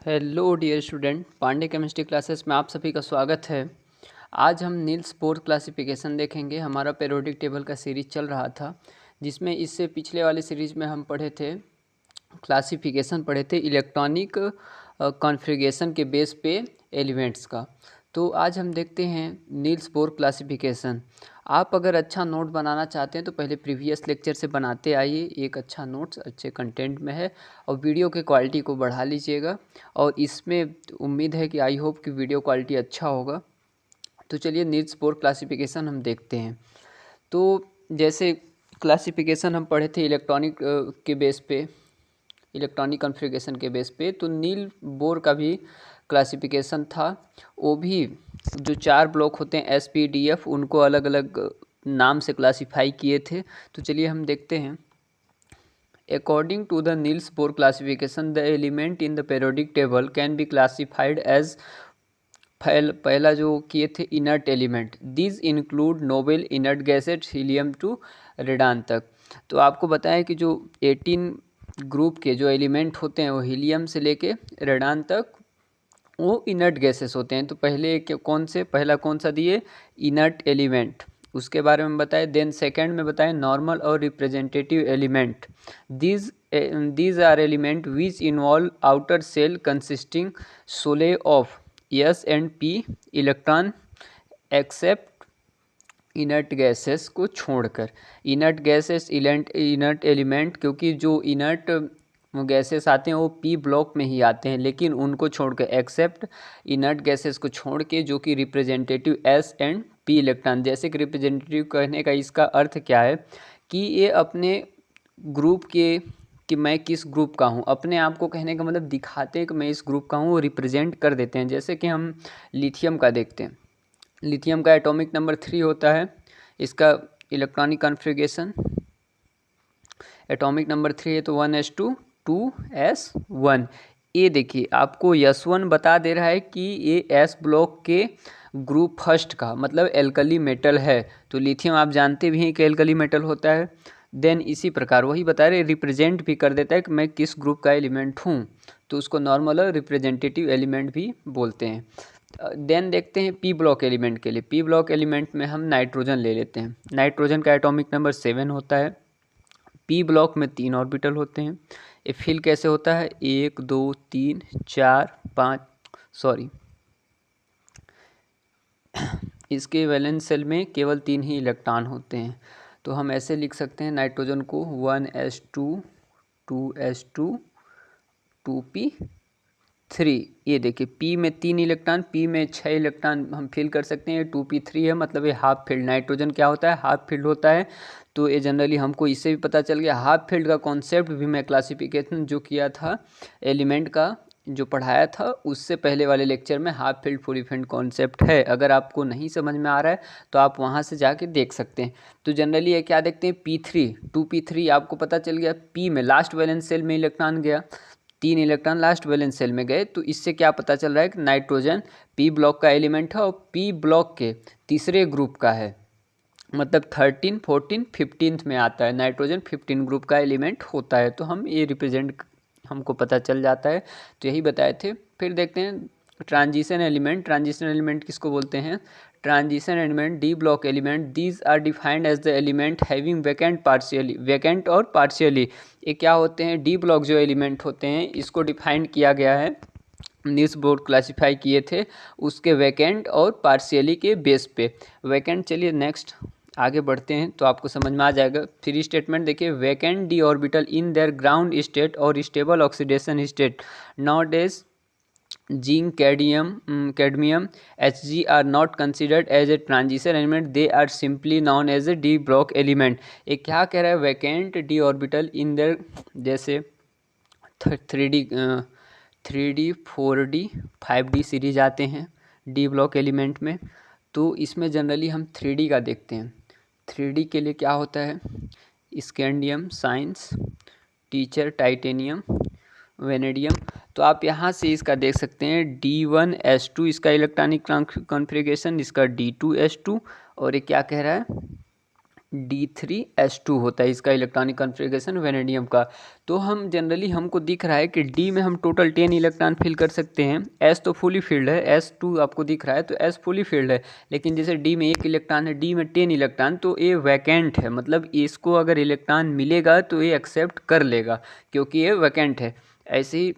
Hello dear student, Pandey chemistry classes में आप सभी का स्वागत है। आज हम नील्स बोर क्लासिफिकेशन देखेंगे। हमारा पीरियोडिक टेबल का सीरीज चल रहा था, जिसमें इससे पिछले वाले सीरीज में हम पढ़े थे क्लासिफिकेशन पढ़े थे इलेक्ट्रॉनिक कॉन्फ़िगरेशन के बेस पे एलिमेंट्स का। तो आज हम देखते हैं नील्स बोर क्लासिफिकेशन। आप अगर अच्छा नोट बनाना चाहते हैं तो पहले प्रीवियस लेक्चर से बनाते आइए, एक अच्छा नोट्स अच्छे कंटेंट में है, और वीडियो की क्वालिटी को बढ़ा लीजिएगा। और इसमें उम्मीद है कि आई होप कि वीडियो क्वालिटी अच्छा होगा। तो चलिए नील्स बोर क्लासिफिकेशन हम देखते हैं। तो जैसे क्लासिफिकेशन हम पढ़े थे इलेक्ट्रॉनिक के बेस पे, इलेक्ट्रॉनिक कॉन्फ़िगरेशन के बेस पे, तो नील बोर का भी क्लासिफिकेशन था। वो भी जो 4 ब्लॉक होते हैं SPDF, उनको अलग अलग नाम से क्लासिफाई किए थे। तो चलिए हम देखते हैं। According to the Niels Bohr classification, the element in the periodic table can be classified as, पहला जो किए थे inert element, this include noble inert gases helium to radon तक। तो आपको बताया कि जो 18 ग्रुप के जो एलिमेंट होते हैं वो हीलियम से लेके रेडान तक वो इनर्ट गैसेस होते हैं। तो पहले पहला कौन सा दिए, इनर्ट एलिमेंट, उसके बारे में बताए। देन सेकंड में बताए नॉर्मल और representative element, these are element which involve outer cell consisting solely of S and P electron except inert gases को छोड़कर। इनर्ट गैसेस इनर्ट एलिमेंट, क्योंकि जो इनर्ट गैसेस आते हैं वो P ब्लॉक में ही आते हैं, लेकिन उनको छोड़कर, एक्सेप्ट इनर्ट गैसेस को छोड़ के, जो कि representative S and P electron. जैसे कि रिप्रेजेंटेटिव कहने का इसका अर्थ क्या है कि ये अपने ग्रुप के, कि मैं किस ग्रुप का हूँ, अपने आप को कहने का मतलब दिखाते हैं कि मैं इस ग्रुप का हूँ, वो रिप्रेजेंट कर देते हैं। जैसे कि हम लिथियम का देखते हैं, लिथियम का एटॉमिक नंबर 3 होता है। इसका इलेक्ट्रॉनिक कॉन्फ़िगरेशन एटॉमिक नंबर 3 है, तो 1s2 2s1। ये देखिए आपको S1 बता दे रहा है कि ये S ब्लॉक के ग्रुप फर्स्ट का मतलब एल्कली मेटल है। तो लिथियम आप जानते भी हैं कि एल्कली मेटल होता है। देन इसी प्रकार वही बता रहे, रिप्रेजेंट भी कर देता है कि मैं किस ग्रुप का एलिमेंट हूँ, तो उसको नॉर्मल और रिप्रेजेंटेटिव एलिमेंट भी बोलते हैं। देन देखते हैं पी ब्लॉक एलिमेंट के लिए। पी ब्लॉक एलिमेंट में हम नाइट्रोजन ले लेते हैं। नाइट्रोजन का एटॉमिक नंबर 7 होता है। पी ब्लॉक में 3 ऑर्बिटल होते हैं। ये फिल कैसे होता है, 1 2 3 4 5, सॉरी, इसके वैलेंस सेल में केवल 3 ही इलेक्ट्रॉन होते हैं। तो हम ऐसे लिख सकते हैं नाइट्रोजन को 1s2 2s2 2p3। ये देखिए P में 3 इलेक्ट्रॉन, P में 6 इलेक्ट्रॉन हम फिल कर सकते हैं। 2p3 है, मतलब ये हाफ फील्ड। नाइट्रोजन क्या होता है, हाफ फील्ड होता है। तो ये जनरली हमको इससे भी पता चल गया। हाफ फील्ड का कॉन्सेप्ट भी मैं क्लासिफिकेशन जो किया था एलिमेंट का, जो पढ़ाया था उससे पहले वाले लेक्चर में, half field full field concept है। अगर आपको नहीं समझ में आ रहा है तो आप वहाँ से जाके देख सकते हैं। तो जनरली ये क्या देखते हैं, P3 2p3 आपको पता चल गया। P में लास्ट वैलेंस सेल में इलेक्ट्रॉन गया, 3 इलेक्ट्रॉन लास्ट वैलेंस सेल में गए। तो इससे क्या पता चल रहा है कि नाइट्रोजन P ब्लॉक का एलिमेंट है और P ब्लॉक के तीसरे ग्रुप का है, मतलब 13 14 15 में आता है। नाइट्रोजन 15 ग्रुप का एलिमेंट होता है। तो हम ये रिप्रेजेंट हमको पता चल जाता है। तो यही बताए थे। फिर देखते हैं ट्रांजिशन एलिमेंट। ट्रांजिशन एलिमेंट किसको बोलते हैं, transition element d block element, these are defined as the element having vacant partially, vacant और पार्शियली। ये क्या होते हैं, डी ब्लॉक जो एलिमेंट होते हैं इसको डिफाइंड किया गया है, नील्स बोर क्लासिफाई किए थे उसके वैकेंट और पार्शियली के बेस पे। वैकेंट, चलिए नेक्स्ट आगे बढ़ते हैं तो आपको समझ में आ जाएगा। थ्री स्टेटमेंट देखिए, vacant d orbital in their ground state और stable oxidation state not as zinc cadmium Hg are not considered as a transition element, they are simply known as a d block element. ये क्या कह रहा है, vacant d orbital in their, जैसे 3D 4D 5D series आते हैं D block element में। तो इसमें जनरली हम 3D का देखते हैं। 3D के लिए क्या होता है, scandium, science, teacher, titanium, vanadium. तो आप यहाँ से इसका देख सकते हैं D1s2 इसका इलेक्ट्रॉनिक कॉन्फ़िगरेशन, इसका D2s2, और ये क्या कह रहा है D3S2 होता है इसका इलेक्ट्रॉनिक कॉन्फ़िगरेशन वेनेडियम का। तो हम जनरली हमको दिख रहा है कि D में हम टोटल 10 इलेक्ट्रॉन फिल कर सकते हैं। S तो फुली फिल्ड है, S2 आपको दिख रहा है तो S फुली फिल्ड है। लेकिन जैसे D में 1 इलेक्ट्रॉन है, D में 10 इलेक्ट्रॉन, तो ये वैकेंट है, मतलब इसको अगर इलेक्ट्रॉन मिलेगा तो ये एक्सेप्ट कर लेगा क्योंकि ये वैकेंट है। ऐसे ही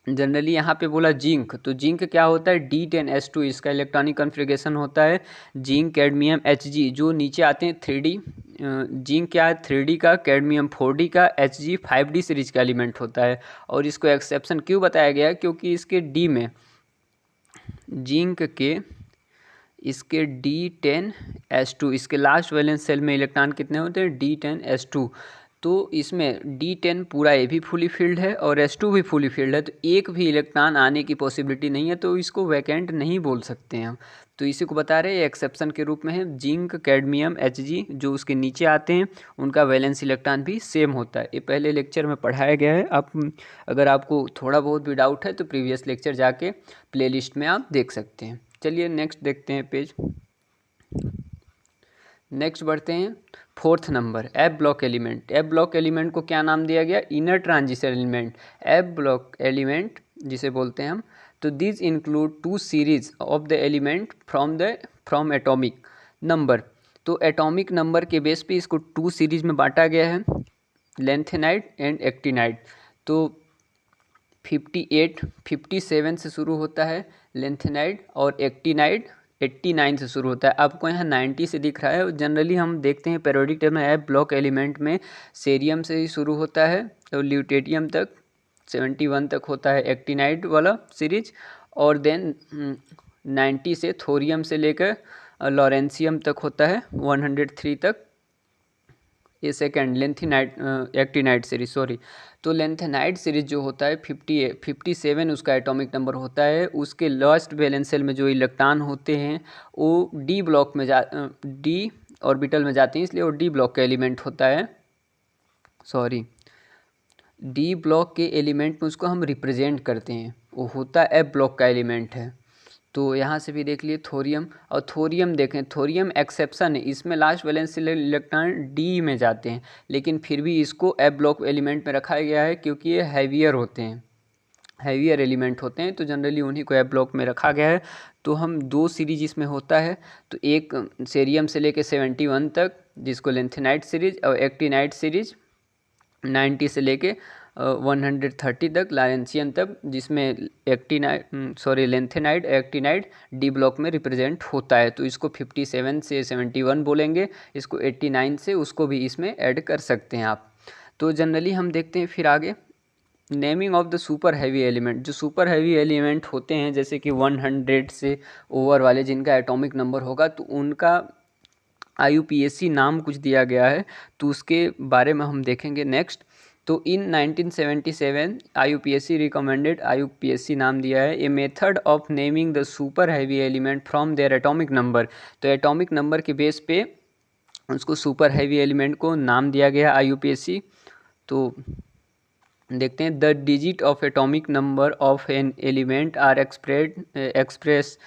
जनरली यहाँ पे बोला जिंक, तो जिंक क्या होता है, D10S2 इसका इलेक्ट्रॉनिक कॉन्फ़िगरेशन होता है। जिंक, कैडमियम, Hg जो नीचे आते हैं 3D। जिंक क्या है 3D का, कैडमियम 4D का, Hg 5D सीरीज का एलिमेंट होता है। और इसको एक्सेप्शन क्यों बताया गया है, क्योंकि इसके D में जिंक के इसके D10S2 इसके लास्ट वैलेंस सेल में इलेक्ट्रॉन कितने होते हैं, D10S2। तो इसमें D10 पूरा ये भी फुली फिल्ड है और S2 भी फुली फिल्ड है, तो एक भी इलेक्ट्रॉन आने की पॉसिबिलिटी नहीं है, तो इसको वैकेंट नहीं बोल सकते हैं हम। तो इसी को बता रहे हैं, एक्सेप्शन के रूप में है। जिंक, कैडमियम, Hg जो उसके नीचे आते हैं उनका वैलेंस इलेक्ट्रॉन भी सेम होता है। ये पहले लेक्चर में पढ़ाया गया है। आप अगर आपको थोड़ा बहुत भी डाउट है तो प्रीवियस लेक्चर जाके प्लेलिस्ट में आप देख सकते हैं। चलिए नेक्स्ट देखते हैं पेज। नेक्स्ट बढ़ते हैं 4th number, F block element. F block element को क्या नाम दिया गया, inner transition element. F block element जिसे बोलते हैं हम, तो this include 2 series of the element from atomic number. तो एटॉमिक नंबर के बेस पे इसको 2 सीरीज में बांटा गया है, लेंथेनाइड एंड एक्टिनाइड। तो 58 57 से शुरू होता है लेंथेनाइड, और एक्टिनाइड 89 से शुरू होता है। आपको यहाँ 90 से दिख रहा है। जनरली हम देखते हैं पेरियोडिक टेबल में एफ ब्लॉक एलिमेंट में सेरियम से ही शुरू होता है तो ल्यूटेरियम तक 71 तक होता है एक्टिनाइड वाला सीरीज, और देन 90 से थोरियम से लेकर लॉरेंसियम तक होता है 103 तक, ये second lanthanide actinide series, sorry. तो लेंथेनाइड सीरीज जो होता है 57 उसका एटॉमिक नंबर होता है। उसके लास्ट वैलेंस शेल में जो इलेक्ट्रॉन होते हैं वो डी ब्लॉक में डी ऑर्बिटल में जाते हैं, इसलिए वो डी ब्लॉक का एलिमेंट होता है। सॉरी, डी ब्लॉक के एलिमेंट में उसको हम रिप्रेजेंट करते हैं, वो होता एफ ब्लॉक का एलिमेंट है। तो यहाँ से भी देख लिए थोरियम, और थोरियम देखें, थोरियम एक्सेप्शन है, इसमें लास्ट वैलेंस इलेक्ट्रॉन डी में जाते हैं, लेकिन फिर भी इसको एफ ब्लॉक एलिमेंट में रखा गया है क्योंकि ये हैवियर होते हैं, हैवियर एलिमेंट होते हैं, तो जनरली उन्हीं को एफ ब्लॉक में रखा गया है। तो हम 2 सीरीज इसमें होता है, तो एक सेरियम से लेकर 71 तक जिसको लेंथेनाइड सीरीज, और एक्टिनाइड सीरीज 90 से लेके 130 तक लॉरेंसियन तक, जिसमें लेंथेनाइड एक्टिनाइड डी ब्लॉक में रिप्रेजेंट होता है। तो इसको 57 से 71 बोलेंगे, इसको 89 से उसको भी इसमें ऐड कर सकते हैं आप। तो जनरली हम देखते हैं फिर आगे naming of the super heavy element. जो सुपर हैवी एलिमेंट होते हैं जैसे कि 100 से ओवर वाले जिनका एटॉमिक नंबर होगा, तो उनका IUPAC नाम कुछ दिया गया है, तो उसके बारे में हम देखेंगे नेक्स्ट। तो इन 1977 IUPAC रिकमेंडेड, IUPAC नाम दिया है, a method of naming the super heavy element from their atomic number. तो एटॉमिक नंबर के बेस पे उसको सुपर हैवी एलिमेंट को नाम दिया गया IUPAC। तो देखते हैं, the digit of atomic number of an element are express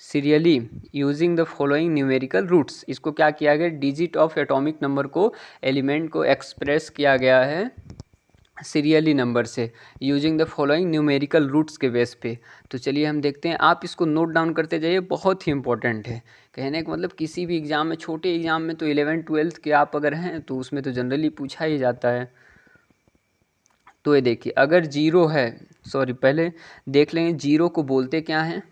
serially using the following numerical roots. इसको क्या किया गया, डिजिट ऑफ एटॉमिक नंबर को, एलिमेंट को एक्सप्रेस किया गया है सीरियली नंबर से using the following numerical roots के बेस पे। तो चलिए हम देखते हैं, आप इसको नोट डाउन करते जाइए, बहुत ही इंपॉर्टेंट है। कहने का मतलब किसी भी एग्ज़ाम में, छोटे एग्ज़ाम में तो 11th 12th के आप अगर हैं तो उसमें तो जनरली पूछा ही जाता है। तो ये देखिए, अगर जीरो है, सॉरी पहले देख लेंगे जीरो को बोलते क्या हैं,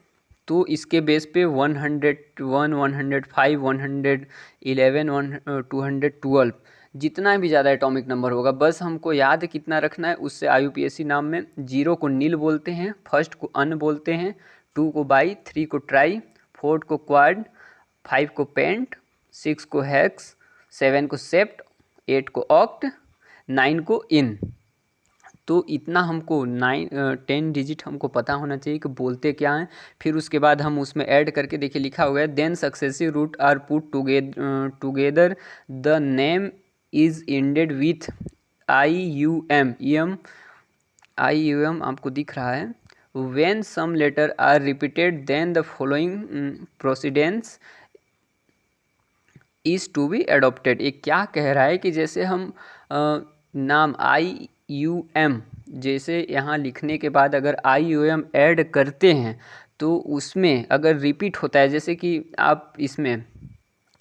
तो इसके बेस पे 101, 105, 111, 212 जितना भी ज़्यादा एटॉमिक नंबर होगा, बस हमको याद कितना रखना है उससे। IUPAC नाम में 0 को नील बोलते हैं, फर्स्ट को अन बोलते हैं, 2 को बाई, 3 को ट्राई, 4 को क्वाड, 5 को पेंट, 6 को हेक्स, 7 को सेप्ट, 8 को ऑक्ट, 9 को इन। तो इतना हमको 10 डिजिट हमको पता होना चाहिए कि बोलते क्या हैं। फिर उसके बाद हम उसमें ऐड करके देखिए लिखा हुआ है, then successive root are put together, the name is ended with IUM आपको दिख रहा है। When some letter are repeated then the following precedence is to be adopted. ये क्या कह रहा है कि जैसे हम नाम IUM जैसे यहाँ लिखने के बाद अगर IUM ऐड करते हैं तो उसमें अगर रिपीट होता है, जैसे कि आप इसमें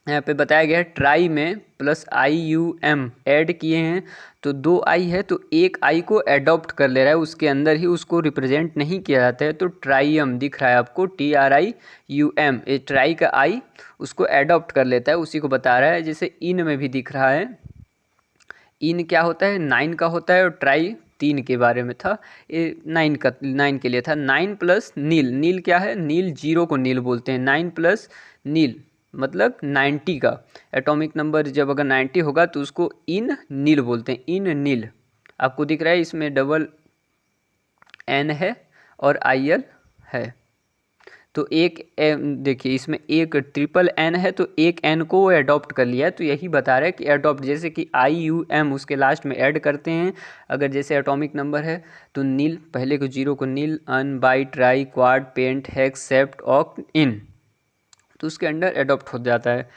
यहाँ पे बताया गया है ट्राई में प्लस IUM ऐड किए हैं तो 2 आई है तो एक आई को एडॉप्ट कर ले रहा है, उसके अंदर ही उसको रिप्रेजेंट नहीं किया जाता है। तो ट्राइयम दिख रहा है आपको TRIUM, ये ट्राई का आई उसको एडॉप्ट कर लेता है, उसी को बता रहा है। जैसे इन में भी दिख रहा है, इन क्या होता है 9 का होता है और ट्राई 3 के बारे में था, ये 9 के लिए था। 9 प्लस नील, नील क्या है नील, 0 को नील बोलते हैं। 9 प्लस नील मतलब 90 का एटॉमिक नंबर जब अगर 90 होगा तो उसको इन नील बोलते हैं, इन नील। आपको दिख रहा है इसमें डबल N है और IL है। तो एक देखिए इसमें एक ट्रिपल N है तो एक N को वो एडॉप्ट कर लिया है। तो यही बता रहा है कि एडॉप्ट, जैसे कि IUM उसके लास्ट में ऐड करते हैं अगर जैसे एटॉमिक नंबर है तो नील, पहले को 0 को nil, un, bi, tri, quad, pent, hex, sept, oct, enn, तो उसके अंडर एडॉप्ट हो जाता है।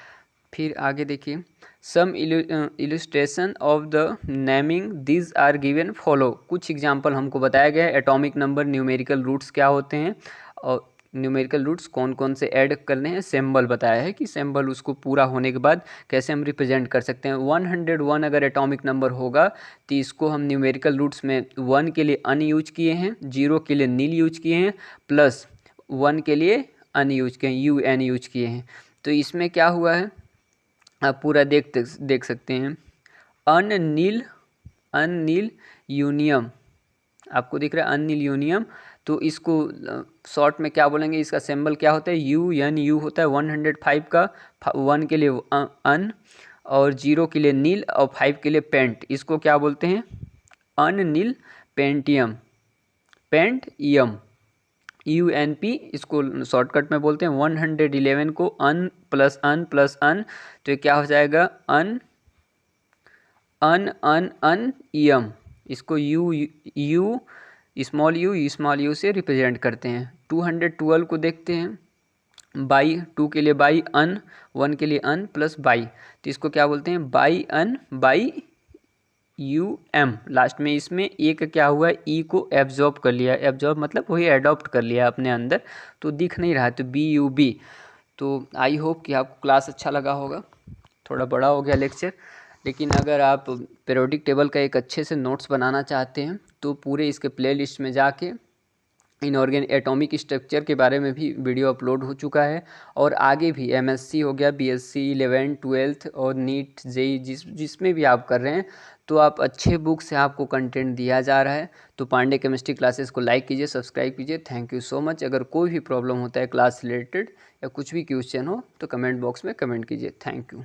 फिर आगे देखिए some illustration of the naming this are given follow. कुछ एग्जांपल हमको बताया गया है एटॉमिक नंबर, न्यूमेरिकल रूट्स क्या होते हैं और न्यूमेरिकल रूट्स कौन कौन से ऐड करने हैं, सिंबल बताया है कि सिंबल उसको पूरा होने के बाद कैसे हम रिप्रेजेंट कर सकते हैं। 101 अगर एटॉमिक नंबर होगा तो इसको हम न्यूमेरिकल रूट्स में 1 के लिए अन यूज किए हैं, 0 के लिए नील यूज किए हैं, प्लस 1 के लिए अन यूज किए हैं, UN यूज किए हैं। तो इसमें क्या हुआ है आप पूरा देख सकते हैं। अननील यूनियम आपको दिख रहा है, अननील यूनियम। तो इसको शॉर्ट में क्या बोलेंगे, इसका सिंबल क्या होता है UNU होता है। 105 का 1 के लिए अन और 0 के लिए नील और 5 के लिए पेंट, इसको क्या बोलते हैं अननील पेंटियम, पेंटियम UNP इसको शॉर्टकट में बोलते हैं। 111 को अन प्लस अन प्लस अन तो ये क्या हो जाएगा अन ईयम, इसको यू स्मॉल यू से रिप्रेजेंट करते हैं। 212 को देखते हैं, बाई, 2 के लिए बाई, अन, 1 के लिए अन प्लस बाई, तो इसको क्या बोलते हैं bi un, bi UM। Last में इसमें एक क्या हुआ है ई को एब्जॉर्ब कर लिया, एब्जॉर्ब मतलब वही एडॉप्ट कर लिया अपने अंदर, तो दिख नहीं रहा है तो BUB। तो आई होप कि आपको क्लास अच्छा लगा होगा, थोड़ा बड़ा हो गया लेक्चर, लेकिन अगर आप पीरियोडिक टेबल का एक अच्छे से नोट्स बनाना चाहते हैं तो पूरे इसके प्लेलिस्ट में जाके इनऑर्गेनिक एटॉमिक स्ट्रक्चर के बारे में भी वीडियो अपलोड हो चुका है। और आगे भी MSc हो गया, BSc 11th 12th और नीट JEE जिसमें भी आप कर रहे हैं तो आप अच्छे बुक से आपको कंटेंट दिया जा रहा है। तो पांडे केमिस्ट्री क्लासेस को लाइक कीजिए, सब्सक्राइब कीजिए। Thank you so much. अगर कोई भी प्रॉब्लम होता है क्लास रिलेटेड या कुछ भी क्वेश्चन हो तो कमेंट बॉक्स में कमेंट कीजिए। Thank you.